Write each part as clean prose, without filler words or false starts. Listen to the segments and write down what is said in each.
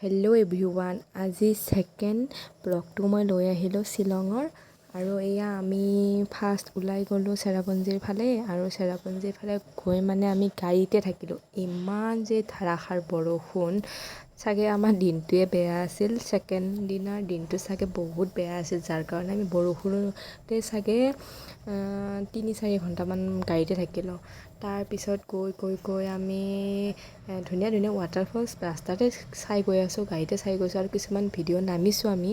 Hello' everyone, আজি second ব্লগটো মই লৈ আহিলোঁ শ্বিলঙৰ। আৰু এয়া আমি ফাৰ্ষ্ট ওলাই গ'লোঁ চেৰাপুঞ্জীৰ ফালে, আৰু চেৰাপুঞ্জীৰ ফালে গৈ মানে আমি গাড়ীতে থাকিলোঁ। ইমান যে ধাৰাসাৰ বৰষুণ, চাগে আমাৰ দিনটোৱে বেয়া আছিল। ছেকেণ্ড দিনাৰ দিনটো চাগে বহুত বেয়া আছিল, যাৰ কাৰণে আমি বৰষুণতে চাগে ৩-৪ ঘণ্টামান গাড়ীতে থাকিলোঁ। তাৰপিছত গৈ আমি ধুনীয়া ধুনীয়া ৱাটাৰফলছ ৰাস্তাতে চাই গৈ আছোঁ, গাড়ীতে চাই গৈছোঁ। আৰু কিছুমান ভিডিঅ' নামিছোঁ আমি,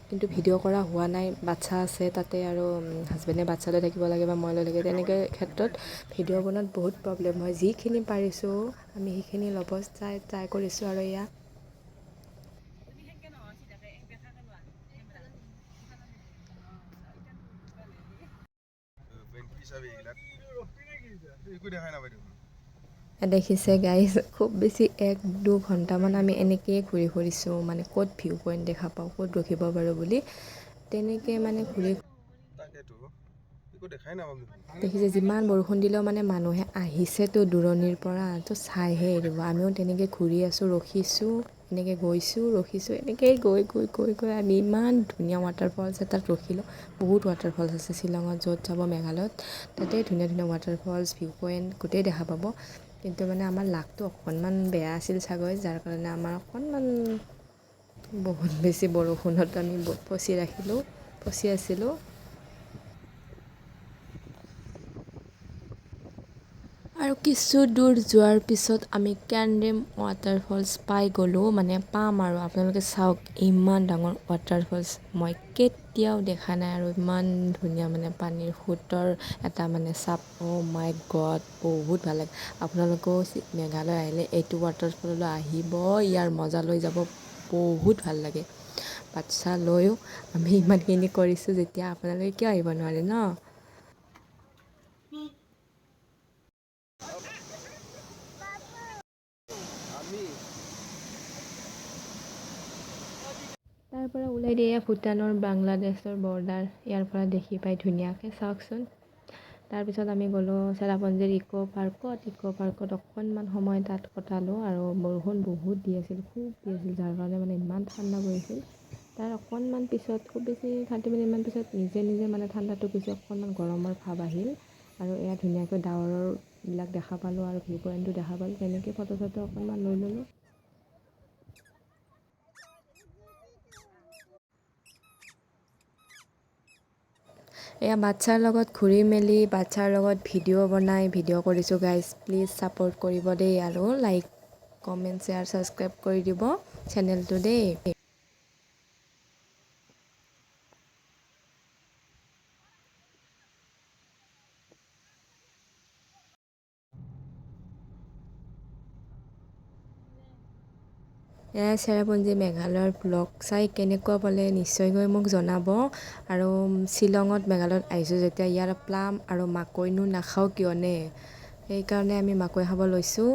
কিন্তু ভিডিঅ' কৰা হোৱা নাই। বাচ্ছা আছে তাতে, আৰু হাজবেণ্ডে বাচ্ছা লৈ থাকিব লাগে বা মই লৈ লাগে, তেনেকৈ ক্ষেত্ৰত ভিডিঅ' বনোৱাত বহুত প্ৰব্লেম হয়। যিখিনি পাৰিছোঁ আমি সেইখিনি ল'ব ট্ৰাই কৰিছোঁ। আৰু এয়া দেখিছে গাইজ, খুব বেছি 1-2 ঘণ্টামান আমি এনেকৈয়ে ঘূৰি ফুৰিছোঁ, মানে ক'ত ভিউ পইণ্ট দেখা পাওঁ, ক'ত ৰখিব পাৰোঁ বুলি, তেনেকৈ মানে ঘূৰি দেখিছে। যিমান বৰষুণ দিলেও মানে মানুহে আহিছেতো দূৰণিৰ পৰা, তো চাইহে এৰিব। আমিও তেনেকৈ ঘূৰি আছোঁ, ৰখিছোঁ, এনেকৈ গৈছোঁ, ৰখিছোঁ, এনেকৈয়ে গৈ আমি ইমান ধুনীয়া ৱাটাৰফলছ এটাত ৰখিলোঁ। বহুত ৱাটাৰফলছ আছে শ্বিলঙত, য'ত যাব মেঘালয়ত তাতে ধুনীয়া ধুনীয়া ৱাটাৰফলছ, ভিউ পইণ্ট গোটেই দেখা পাব। কিন্তু মানে আমাৰ লাকটো অকণমান বেয়া আছিল চাগৈ, যাৰ কাৰণে আমাৰ অকণমান বহুত বেছি বৰষুণত আমি ফচি আছিলোঁ। আৰু কিছু দূৰ যোৱাৰ পিছত আমি কynrem ৱাটাৰফলছ পাই গ'লোঁ, মানে পাম আৰু। আপোনালোকে চাওক, ইমান ডাঙৰ ৱাটাৰফলছ মই কেতিয়াও দেখা নাই, আৰু ইমান ধুনীয়া মানে পানীৰ সোঁতৰ এটা মানে চাপ। অ' মাই গড, বহুত ভাল লাগে। আপোনালোকেও মেঘালয় আহিলে এইটো ৱাটাৰফললৈ আহিব, ইয়াৰ মজা লৈ যাব, বহুত ভাল লাগে। বাচ্ছা লৈও আমি ইমানখিনি কৰিছোঁ যেতিয়া, আপোনালোকে কিয় আহিব নোৱাৰে ন? তাৰ পৰা ওলাই দিয়ে ভূটানৰ বাংলাদেশৰ বৰ্ডাৰ, ইয়াৰ পৰা দেখি পাই ধুনীয়াকৈ, চাওকচোন। তাৰপিছত আমি গ'লোঁ চেৰাপুঞ্জীৰ ইক' পাৰ্কত অকণমান সময় তাত কটালোঁ। আৰু বৰষুণ বহুত দি আছিল, খুব দি আছিল, যাৰ কাৰণে মানে ইমান ঠাণ্ডা পৰিছিল। তাৰ অকণমান পিছত, খুব বেছি 30 মিনিটমান পিছত নিজে মানে ঠাণ্ডাটো গুচি অকণমান গৰমৰ ভাৱ আহিল। আৰু এয়া ধুনীয়াকৈ ডাৱৰবিলাক দেখা পালোঁ, আৰু ভিউ পইণ্টটো দেখা পালোঁ। তেনেকৈ ফটো অকণমান লৈ ল'লোঁ। এয়া বাচ্ছাৰ লগত ঘূৰি মেলি, বাচ্ছাৰ লগত ভিডিঅ' কৰিছোঁ গাইজ। প্লিজ ছাপোৰ্ট কৰিব দেই, আৰু লাইক, কমেণ্ট, শ্বেয়াৰ, ছাবস্ক্ৰাইব কৰি দিব চেনেলটো দেই। এয়া চেৰাপুঞ্জী মেঘালয়ৰ ব্লগ চাই কেনেকুৱা পালে নিশ্চয়কৈ মোক জনাব। আৰু শ্বিলঙত মেঘালয়ত আহিছোঁ যেতিয়া, ইয়াৰ প্লাম আৰু মাকৈনো নাখাওঁ কিয়নে, সেইকাৰণে আমি মাকৈ খাব লৈছোঁ।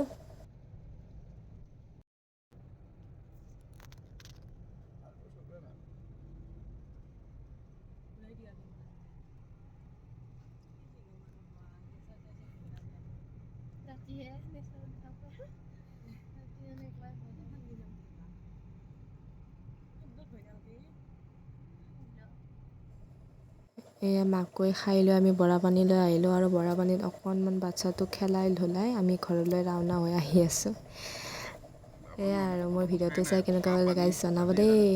এয়া মাকৈ খাই লৈ আমি বৰাপানীলৈ আহিলোঁ, আৰু বৰাপানীত অকণমান বাচ্ছাটোক খেলাই ধূলাই আমি ঘৰলৈ ৰাওনা হৈ আহি আছোঁ। এয়া আৰু মোৰ ভিডিঅ'টো চাই কেনেকুৱা পালে গাইজ জনাব দেই।